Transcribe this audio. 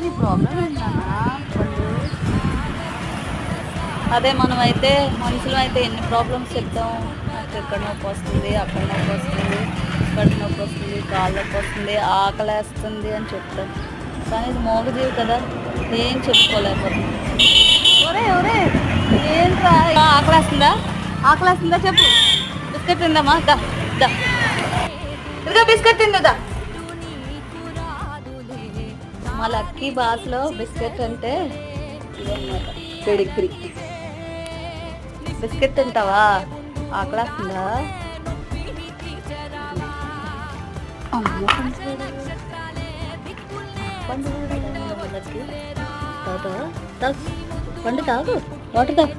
నీ ప్రాబ్లం ఏంటన్నా పండు? అదే మనం అయితే మనుషులు అయితే ఎన్ని ప్రాబ్లమ్స్ చెప్తాం. నాకు ఎక్కడ నొప్పి వస్తుంది, అక్కడ నొప్పి వస్తుంది, కడుపు నొప్పి వస్తుంది, కాళ్ళ నొప్పి వస్తుంది, ఆకలి వేస్తుంది అని చెప్తాం. కానీ ఇది మోగజీవి కదా, ఏం చెప్పుకోలేకపోతుంది. ఒరే ఒరే, ఏంట్రా ఆకలేస్తుందా? ఆకలేస్తుందా చెప్పు. బిస్కెట్ తిందామా? దా దా, ఇదిగా బిస్కెట్ తిందా. మా లక్కీ భాషలో బిస్కెట్ అంటే ఇదన్నమాట, పెడిగ్రీ. బిస్కెట్ తింటావా? ఆకలేస్తుందా? అమ్మో పండు, పండు తాగు, పండు తాగు, వాటర్ తాగు.